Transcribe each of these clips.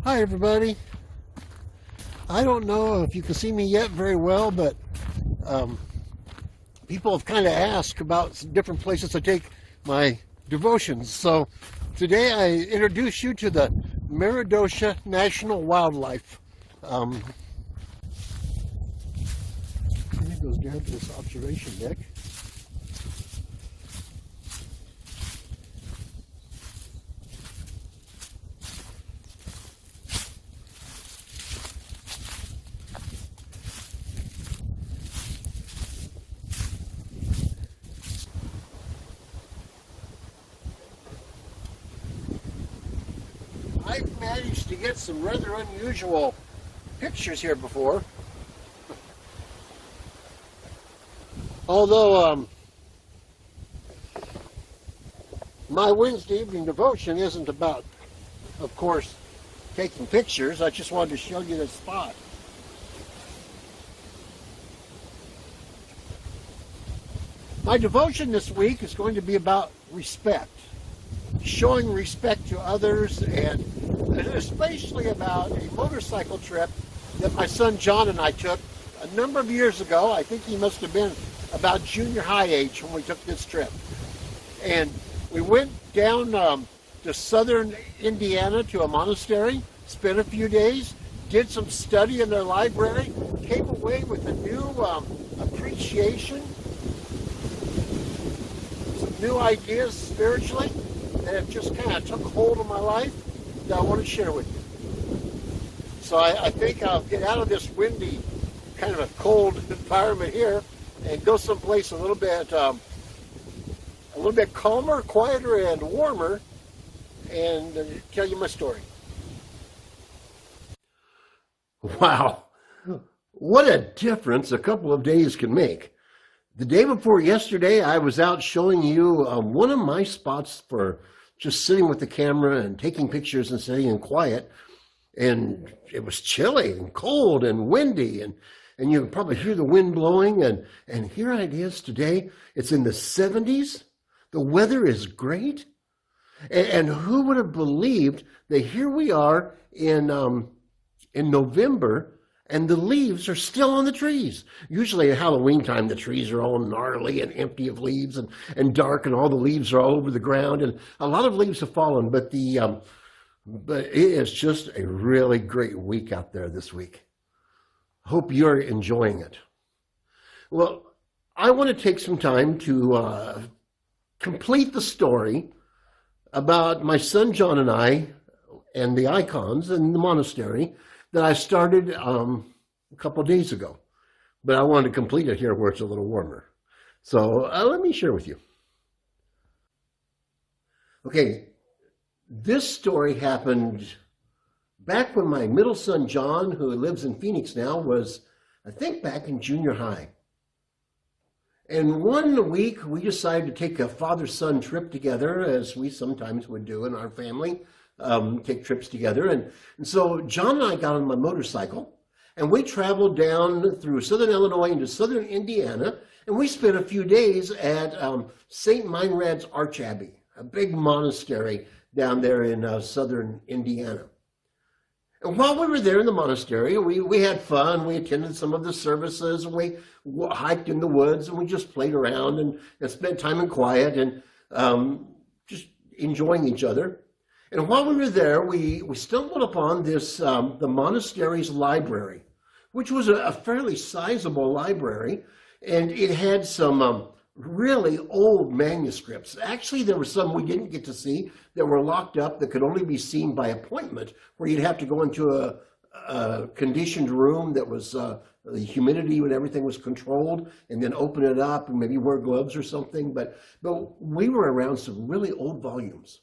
Hi everybody. I don't know if you can see me yet very well, but um, people have kind of asked about some different places I take my devotions. So today I introduce you to the Meridosha National Wildlife. Um, and it goes down to this observation deck. I've managed to get some rather unusual pictures here before. Although my Wednesday evening devotion isn't about, of course, taking pictures. I just wanted to show you this spot. My devotion this week is going to be about respect, showing respect to others, and especially about a motorcycle trip that my son John and I took a number of years ago. I think he must have been about junior high age when we took this trip. And we went down to southern Indiana to a monastery, spent a few days, did some study in their library, came away with a new appreciation, some new ideas spiritually that have just kind of took hold of my life that I want to share with you. So I think I'll get out of this windy, kind of a cold environment here and go someplace a little bit calmer, quieter, and warmer, and tell you my story. Wow, what a difference a couple of days can make. The day before yesterday, I was out showing you one of my spots for just sitting with the camera and taking pictures and sitting in quiet. And it was chilly and cold and windy, and you could probably hear the wind blowing. And here it is today. It's in the 70s. The weather is great. And who would have believed that here we are in November, and the leaves are still on the trees. Usually at Halloween time, the trees are all gnarly and empty of leaves and dark, and all the leaves are all over the ground, and a lot of leaves have fallen, but it is just a really great week out there this week. Hope you're enjoying it. Well, I want to take some time to complete the story about my son John and I and the icons in the monastery that I started a couple of days ago. But I wanted to complete it here where it's a little warmer. So let me share with you. Okay, this story happened back when my middle son John, who lives in Phoenix now, was, I think, back in junior high. And one week we decided to take a father-son trip together, as we sometimes would do in our family. Take trips together. And so John and I got on my motorcycle, and we traveled down through southern Illinois into southern Indiana, and we spent a few days at St. Meinrad's Arch Abbey, a big monastery down there in southern Indiana. And while we were there in the monastery, we had fun. We attended some of the services, and we hiked in the woods, and we just played around and spent time in quiet and just enjoying each other. And while we were there, we stumbled upon this, the monastery's library, which was a fairly sizable library, and it had some really old manuscripts. Actually, there were some we didn't get to see that were locked up that could only be seen by appointment, where you'd have to go into a conditioned room that was, the humidity and everything was controlled, and then open it up and maybe wear gloves or something. But we were around some really old volumes.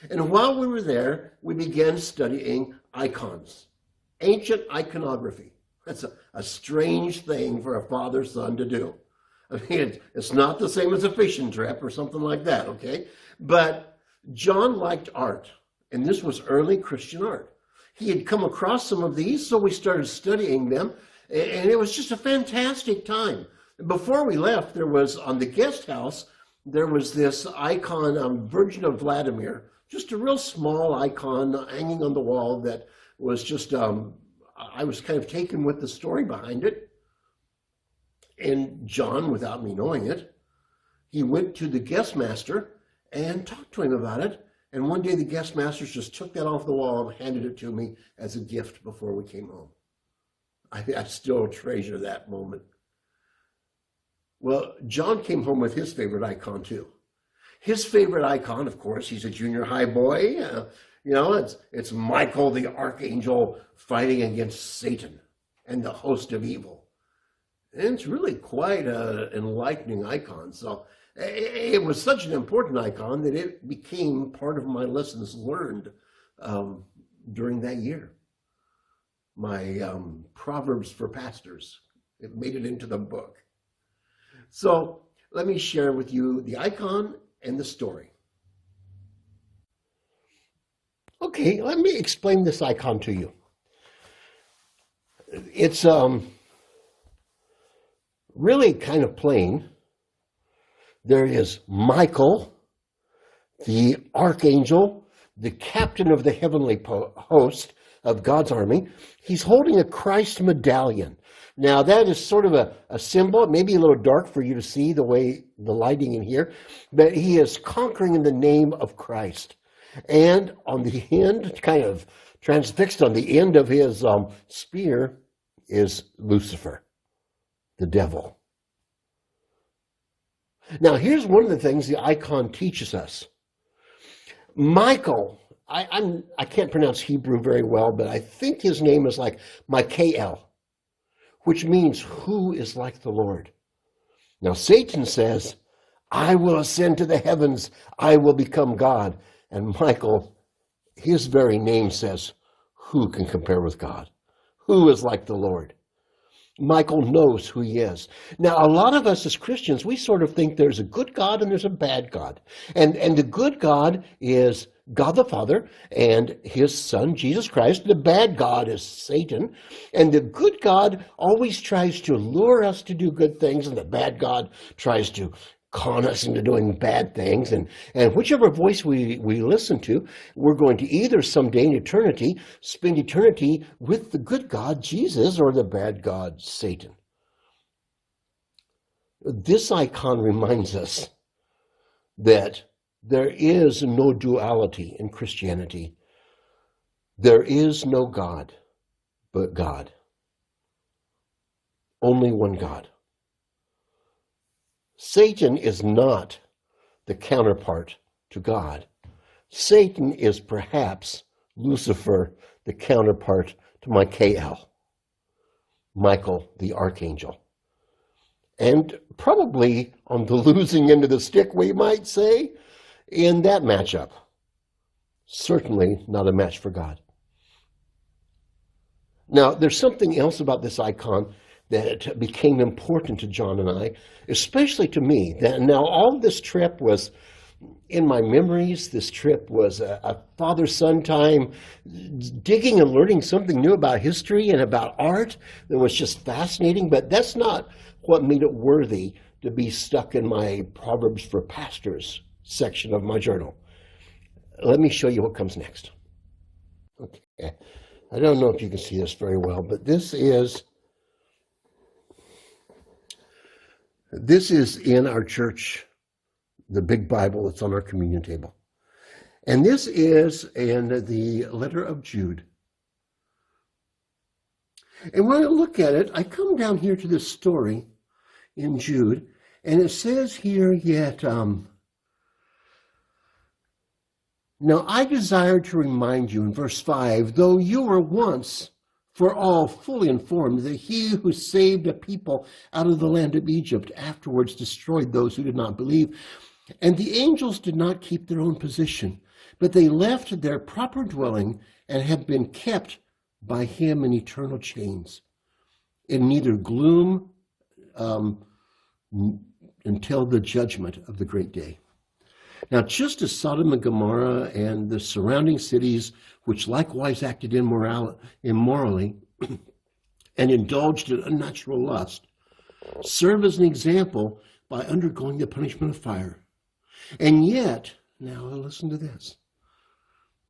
And while we were there, we began studying icons, ancient iconography. That's a strange thing for a father-son to do. I mean, it's not the same as a fishing trip or something like that, okay? But John liked art, and this was early Christian art. He had come across some of these, so we started studying them, and it was just a fantastic time. Before we left, there was, on the guest house, there was this icon, Virgin of Vladimir, just a real small icon hanging on the wall that was just, I was kind of taken with the story behind it. And John, without me knowing it, he went to the guest master and talked to him about it. And one day the guest master just took that off the wall and handed it to me as a gift before we came home. I still treasure that moment. Well, John came home with his favorite icon too. His favorite icon, of course, he's a junior high boy. It's Michael the Archangel fighting against Satan and the host of evil. And it's really quite an enlightening icon. So it was such an important icon that it became part of my lessons learned during that year. My Proverbs for Pastors. It made it into the book. So let me share with you the icon and the story. Okay, let me explain this icon to you. It's really kind of plain. There is Michael, the archangel, the captain of the heavenly host of God's army. He's holding a Christ medallion. Now, that is sort of a symbol. It may be a little dark for you to see the way the lighting in here, but he is conquering in the name of Christ. And on the end, kind of transfixed on the end of his spear, is Lucifer, the devil. Now, here's one of the things the icon teaches us. Michael, I can't pronounce Hebrew very well, but I think his name is like Michael, which means who is like the Lord. Now, Satan says, I will ascend to the heavens, I will become God. And Michael, his very name says, who can compare with God? Who is like the Lord? Michael knows who he is. Now, a lot of us as Christians, we sort of think there's a good God and there's a bad God. And the good God is God the Father and his Son, Jesus Christ. The bad God is Satan. And the good God always tries to lure us to do good things, and the bad God tries to con us into doing bad things. And whichever voice we listen to, we're going to either someday in eternity spend eternity with the good God, Jesus, or the bad God, Satan. This icon reminds us that there is no duality in Christianity. There is no God but God. Only one God. Satan is not the counterpart to God. Satan is perhaps Lucifer, the counterpart to Michael, the archangel. And probably on the losing end of the stick, we might say, in that matchup. Certainly not a match for God. Now, there's something else about this icon that became important to John and I, especially to me. Now, all this trip was in my memories. This trip was a father-son time, digging and learning something new about history and about art that was just fascinating, but that's not what made it worthy to be stuck in my Proverbs for Pastors section of my journal. Let me show you what comes next. Okay, I don't know if you can see this very well, but this is in our church, the big Bible that's on our communion table. And this is in the letter of Jude. And when I look at it, I come down here to this story in Jude, and it says here, yet, now I desire to remind you in verse 5, though you were once for all fully informed that he who saved a people out of the land of Egypt afterwards destroyed those who did not believe. And the angels did not keep their own position, but they left their proper dwelling and have been kept by him in eternal chains, in neither gloom until the judgment of the great day. Now, just as Sodom and Gomorrah and the surrounding cities, which likewise acted immorally and indulged in unnatural lust, serve as an example by undergoing the punishment of fire. And yet, now listen to this,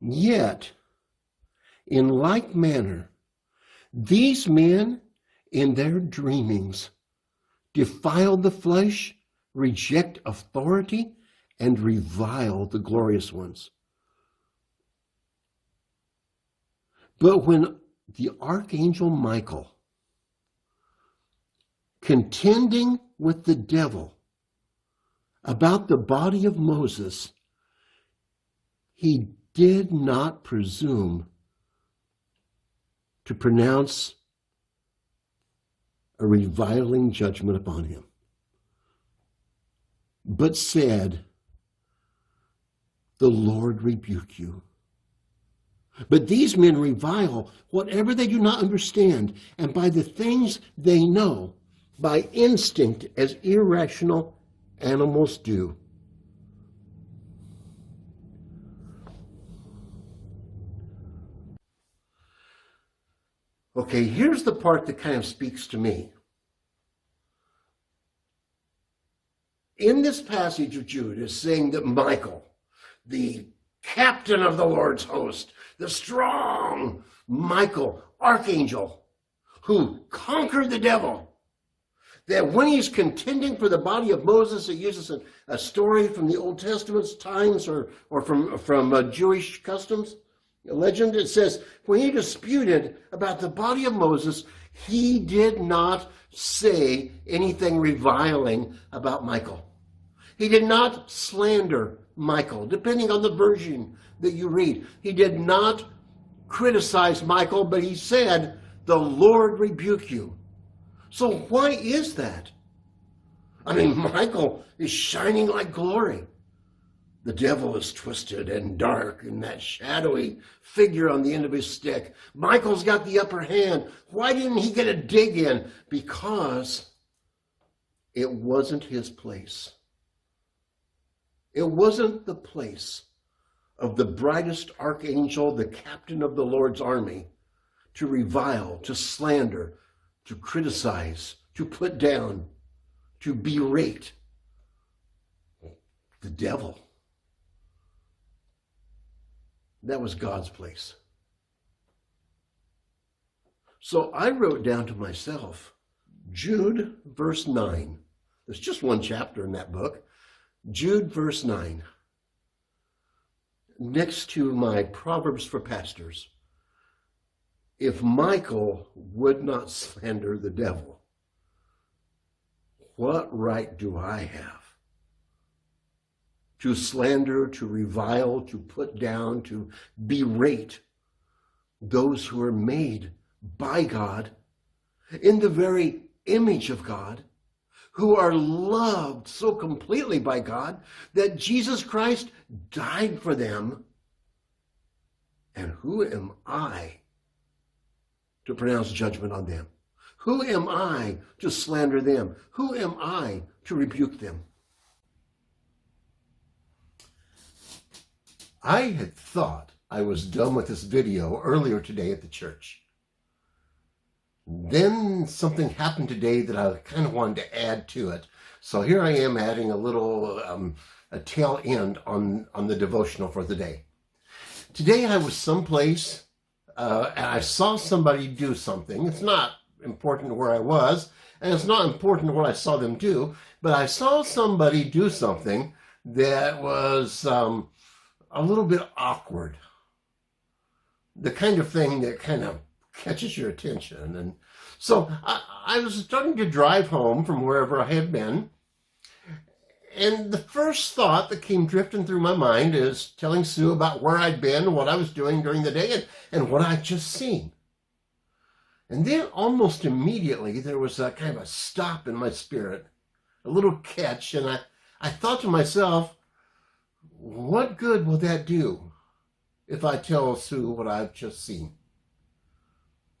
Yet, in like manner, these men in their dreamings defile the flesh, reject authority, and revile the glorious ones. But when the archangel Michael, contending with the devil about the body of Moses, he did not presume to pronounce a reviling judgment upon him, but said, "The Lord rebuke you." But these men revile whatever they do not understand, and by the things they know, by instinct, as irrational animals do. Okay, here's the part that kind of speaks to me. In this passage of Jude is saying that Michael, the captain of the Lord's host, the strong Michael, archangel, who conquered the devil, that when he's contending for the body of Moses, it uses a story from the Old Testament's times or from Jewish customs, a legend. It says, when he disputed about the body of Moses, he did not say anything reviling about Michael. He did not slander Michael, depending on the version that you read. He did not criticize Michael, but he said, "The Lord rebuke you." So why is that? I mean, Michael is shining like glory. The devil is twisted and dark and that shadowy figure on the end of his stick. Michael's got the upper hand. Why didn't he get a dig in? Because it wasn't his place. It wasn't the place of the brightest archangel, the captain of the Lord's army, to revile, to slander, to criticize, to put down, to berate the devil. That was God's place. So I wrote down to myself, Jude verse 9. There's just one chapter in that book. Jude verse 9. Next to my Proverbs for pastors. If Michael would not slander the devil, what right do I have to slander, to revile, to put down, to berate those who are made by God in the very image of God, who are loved so completely by God that Jesus Christ died for them? And who am I to pronounce judgment on them? Who am I to slander them? Who am I to rebuke them? I had thought I was done with this video earlier today at the church. Then something happened today that I kind of wanted to add to it. So here I am adding a little a tail end on the devotional for the day. Today I was someplace and I saw somebody do something. It's not important where I was, and it's not important what I saw them do, but I saw somebody do something that was a little bit awkward. The kind of thing that kind of catches your attention. And so I was starting to drive home from wherever I had been, and the first thought that came drifting through my mind is telling Sue about where I'd been, what I was doing during the day, and what I'd just seen. And then almost immediately there was a kind of a stop in my spirit, a little catch, and I thought to myself, what good will that do if I tell Sue what I've just seen?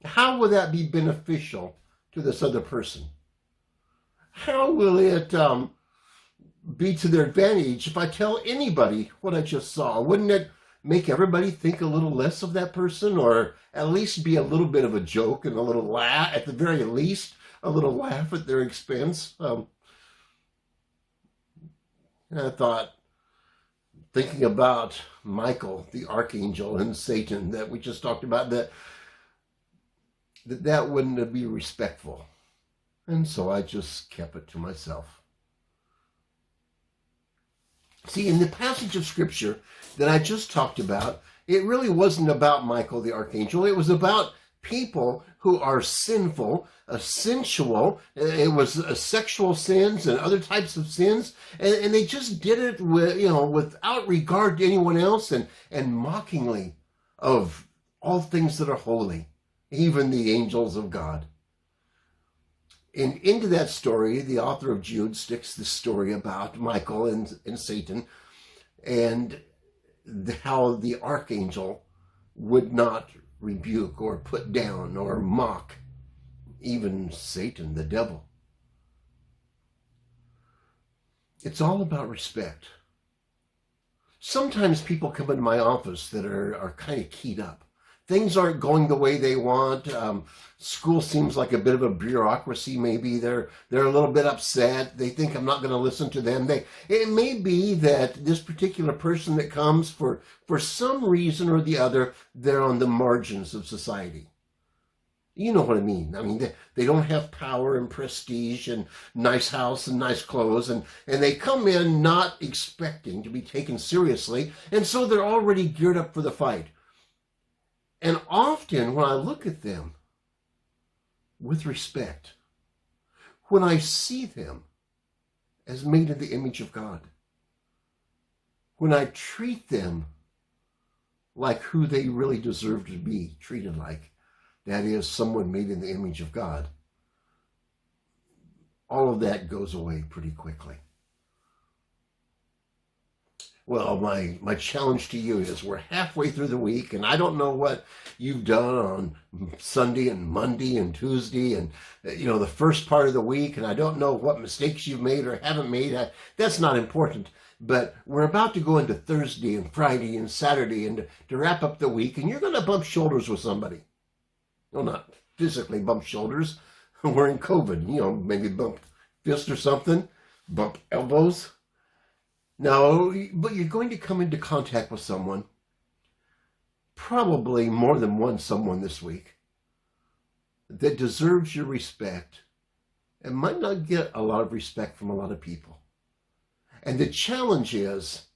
How will that be beneficial to this other person? How will it be to their advantage if I tell anybody what I just saw? Wouldn't it make everybody think a little less of that person, or at least be a little bit of a joke and a little laugh, at the very least, a little laugh at their expense? And I thought, thinking about Michael, the archangel, and Satan that we just talked about, that wouldn't be respectful. And so I just kept it to myself. See, in the passage of Scripture that I just talked about, it really wasn't about Michael the archangel. It was about people who are sinful, sensual. It was sexual sins and other types of sins, and they just did it without regard to anyone else, and mockingly of all things that are holy, even the angels of God. And into that story, the author of Jude sticks the story about Michael and Satan, and how the archangel would not rebuke or put down or mock even Satan, the devil. It's all about respect. Sometimes people come into my office that are kind of keyed up. Things aren't going the way they want. School seems like a bit of a bureaucracy. Maybe they're a little bit upset. They think I'm not going to listen to them. It may be that this particular person that comes, for some reason or the other, they're on the margins of society. You know what I mean. I mean, they don't have power and prestige and nice house and nice clothes, and they come in not expecting to be taken seriously, and so they're already geared up for the fight. And often when I look at them with respect, when I see them as made in the image of God, when I treat them like who they really deserve to be treated like, that is, someone made in the image of God, all of that goes away pretty quickly. Well, my challenge to you is we're halfway through the week, and I don't know what you've done on Sunday and Monday and Tuesday and, the first part of the week, and I don't know what mistakes you've made or haven't made. That's not important. But we're about to go into Thursday and Friday and Saturday and to wrap up the week, and you're going to bump shoulders with somebody. Well, not physically bump shoulders. We're in COVID, maybe bump fist or something, bump elbows. No, but you're going to come into contact with someone, probably more than one someone this week, that deserves your respect and might not get a lot of respect from a lot of people. And the challenge is,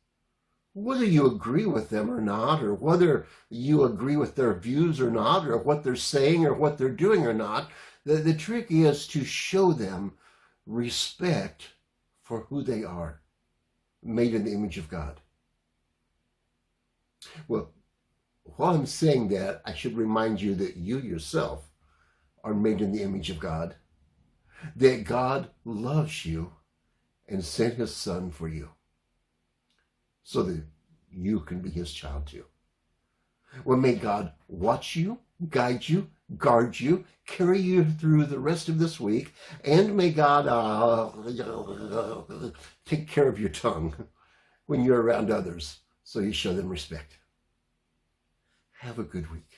whether you agree with them or not, or whether you agree with their views or not, or what they're saying or what they're doing or not, the trick is to show them respect for who they are, made in the image of God. Well, while I'm saying that, I should remind you that you yourself are made in the image of God, that God loves you and sent his son for you so that you can be his child too. Well, may God watch you, guide you, guard you, carry you through the rest of this week, and may God take care of your tongue when you're around others so you show them respect. Have a good week.